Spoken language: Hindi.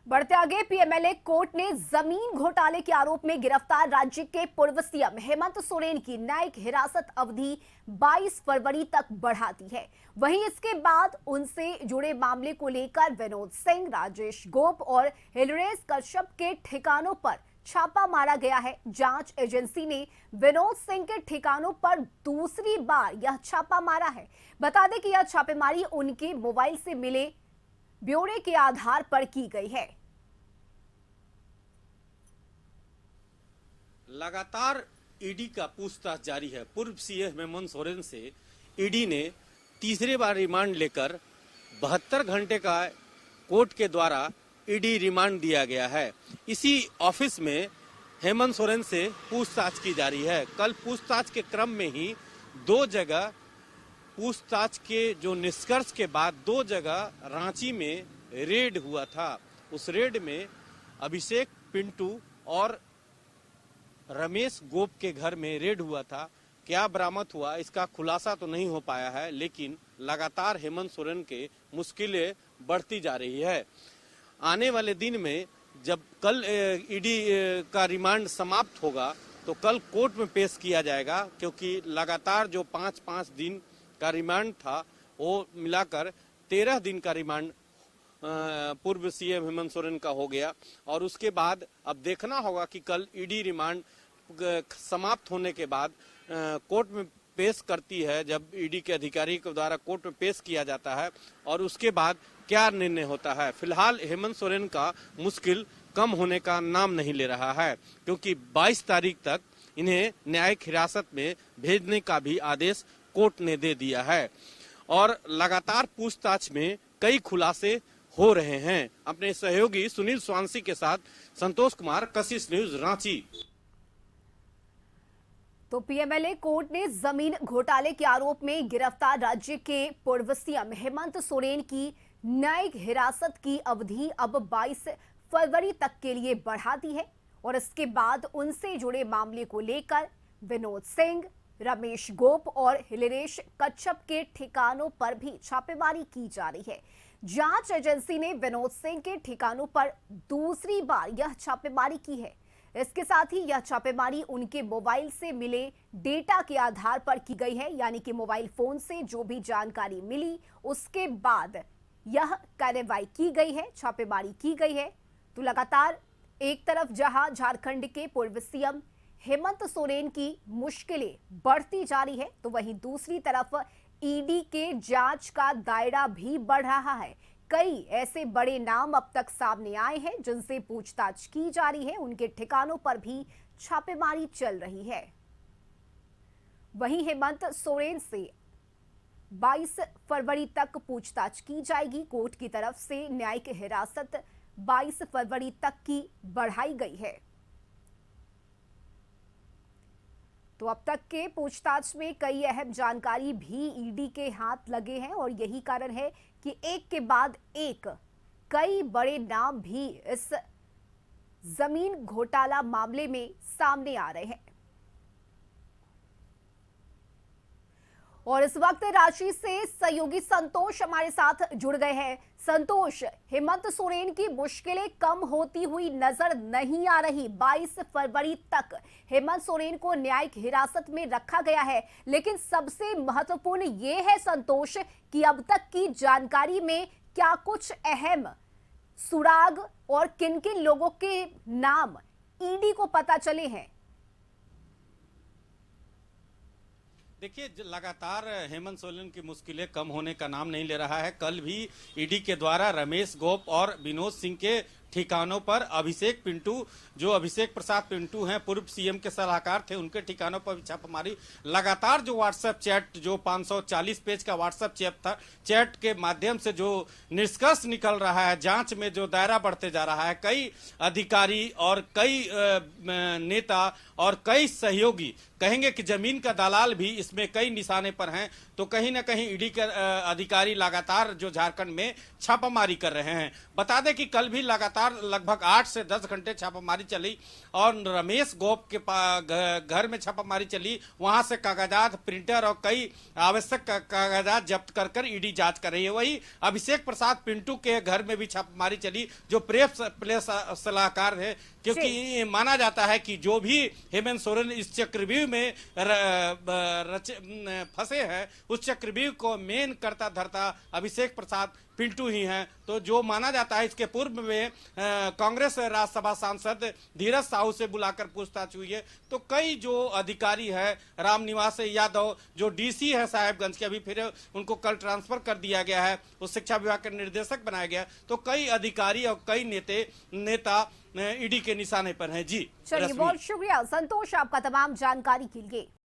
बढ़ते आगे, पीएमएलए कोर्ट ने जमीन घोटाले के आरोप में गिरफ्तार राज्य के पूर्व सीएम हेमंत सोरेन की न्यायिक हिरासत अवधि 22 फरवरी तक बढ़ा दी है। वहीं इसके बाद उनसे जुड़े मामले को लेकर विनोद सिंह, राजेश गोप और हिलरेश कश्यप के ठिकानों पर छापा मारा गया है। जांच एजेंसी ने विनोद सिंह के ठिकानों पर दूसरी बार यह छापा मारा है। बता दें कि यह छापेमारी उनके मोबाइल से मिले ब्यौरे के आधार पर की गई है। लगातार ईडी का पूछताछ जारी है। पूर्व सीएम हेमंत सोरेन से ईडी ने तीसरी बार रिमांड लेकर 72 घंटे का कोर्ट के द्वारा ईडी रिमांड दिया गया है। इसी ऑफिस में हेमंत सोरेन से पूछताछ की जा रही है। कल पूछताछ के क्रम में ही दो जगह पूछताछ के जो निष्कर्ष के बाद दो जगह रांची में रेड हुआ था। उस रेड में अभिषेक पिंटू और रमेश गोप के घर में रेड हुआ था। क्या बरामद हुआ इसका खुलासा तो नहीं हो पाया है, लेकिन लगातार हेमंत सोरेन के मुश्किलें बढ़ती जा रही है। आने वाले दिन में जब कल ईडी का रिमांड समाप्त होगा तो कल कोर्ट में पेश किया जाएगा, क्योंकि लगातार जो 5-5 दिन का रिमांड था वो मिलाकर 13 दिन का रिमांड पूर्व सीएम हेमंत सोरेन का हो गया। और उसके बाद अब देखना होगा कि कल ईडी रिमांड समाप्त होने के बाद कोर्ट में पेश करती है, जब ईडी के अधिकारी के द्वारा कोर्ट में पेश किया जाता है और उसके बाद क्या निर्णय होता है। फिलहाल हेमंत सोरेन का मुश्किल कम होने का नाम नहीं ले रहा है, क्योंकि 22 तारीख तक इन्हें न्यायिक हिरासत में भेजने का भी आदेश कोर्ट ने दे दिया है। और लगातार पूछताछ में कई खुलासे हो रहे हैं। अपने सहयोगी सुनील स्वांसी के साथ संतोष कुमार, कशिश न्यूज, रांची। तो पीएमएलए कोर्ट ने जमीन घोटाले के आरोप में गिरफ्तार राज्य के पूर्व सीएम हेमंत सोरेन की न्यायिक हिरासत की अवधि अब 22 फरवरी तक के लिए बढ़ा दी है। और इसके बाद उनसे जुड़े मामले को लेकर विनोद सिंह, रमेश गोप और हिलरेश कश्यप के ठिकानों पर भी छापेमारी की जा रही है। जांच एजेंसी ने विनोद सिंह के ठिकानों पर दूसरी बार यह छापेमारी की है। इसके साथ ही यह छापेमारी उनके मोबाइल से मिले डेटा के आधार पर की गई है, यानी कि मोबाइल फोन से जो भी जानकारी मिली उसके बाद यह कार्रवाई की गई है, छापेमारी की गई है। तो लगातार एक तरफ जहां झारखंड के पूर्व सीएम हेमंत सोरेन की मुश्किलें बढ़ती जा रही है, तो वहीं दूसरी तरफ ईडी के जांच का दायरा भी बढ़ रहा है। कई ऐसे बड़े नाम अब तक सामने आए हैं जिनसे पूछताछ की जा रही है, उनके ठिकानों पर भी छापेमारी चल रही है। वहीं हेमंत सोरेन से 22 फरवरी तक पूछताछ की जाएगी। कोर्ट की तरफ से न्यायिक हिरासत 22 फरवरी तक की बढ़ाई गई है। तो अब तक के पूछताछ में कई अहम जानकारी भी ईडी के हाथ लगे हैं और यही कारण है कि एक के बाद एक कई बड़े नाम भी इस जमीन घोटाला मामले में सामने आ रहे हैं। और इस वक्त रांची से सहयोगी संतोष हमारे साथ जुड़ गए हैं। संतोष, हेमंत सोरेन की मुश्किलें कम होती हुई नजर नहीं आ रही। 22 फरवरी तक हेमंत सोरेन को न्यायिक हिरासत में रखा गया है, लेकिन सबसे महत्वपूर्ण ये है संतोष कि अब तक की जानकारी में क्या कुछ अहम सुराग और किन किन लोगों के नाम ईडी को पता चले हैं? देखिए, लगातार हेमंत सोरेन की मुश्किलें कम होने का नाम नहीं ले रहा है। कल भी ईडी के द्वारा रमेश गोप और विनोद सिंह के ठिकानों पर अभिषेक पिंटू, जो अभिषेक प्रसाद पिंटू हैं, पूर्व सीएम के सलाहकार थे, उनके ठिकानों पर छापेमारी। लगातार जो व्हाट्सएप चैट, जो 540 पेज का व्हाट्सएप चैट के माध्यम से जो निष्कर्ष निकल रहा है, जांच में जो दायरा बढ़ते जा रहा है, कई अधिकारी और कई नेता और कई सहयोगी कहेंगे कि जमीन का दलाल भी इसमें कई निशाने पर हैं। तो कहीं ना कहीं ईडी के अधिकारी लगातार जो झारखंड में छापामारी कर रहे हैं। बता दें कि कल भी लगातार लगभग 8 से 10 घंटे छापामारी चली और रमेश गोप के घर में छापामारी चली। वहां से कागजात, प्रिंटर और कई आवश्यक कागजात जब्त कर कर ईडी जांच कर रही है। वही अभिषेक प्रसाद पिंटू के घर में भी छापामारी चली, जो प्रेस सलाहकार है, क्योंकि माना जाता है कि जो भी हेमंत सोरेन इस चक्रव्यूह में फंसे हैं, उस चक्रव्यूह को मेन करता धरता अभिषेक प्रसाद पिंटू ही हैं। तो जो माना जाता है, इसके पूर्व में कांग्रेस राज्यसभा सांसद धीरज साहू से बुलाकर पूछताछ हुई है। तो कई जो अधिकारी है, रामनिवास यादव जो डीसी है साहेबगंज के, अभी फिर उनको कल ट्रांसफर कर दिया गया है, उस शिक्षा विभाग के निर्देशक बनाया गया। तो कई अधिकारी और कई नेता ईडी के निशाने पर हैं। जी चलिए, बहुत शुक्रिया संतोष आपका तमाम जानकारी के लिए।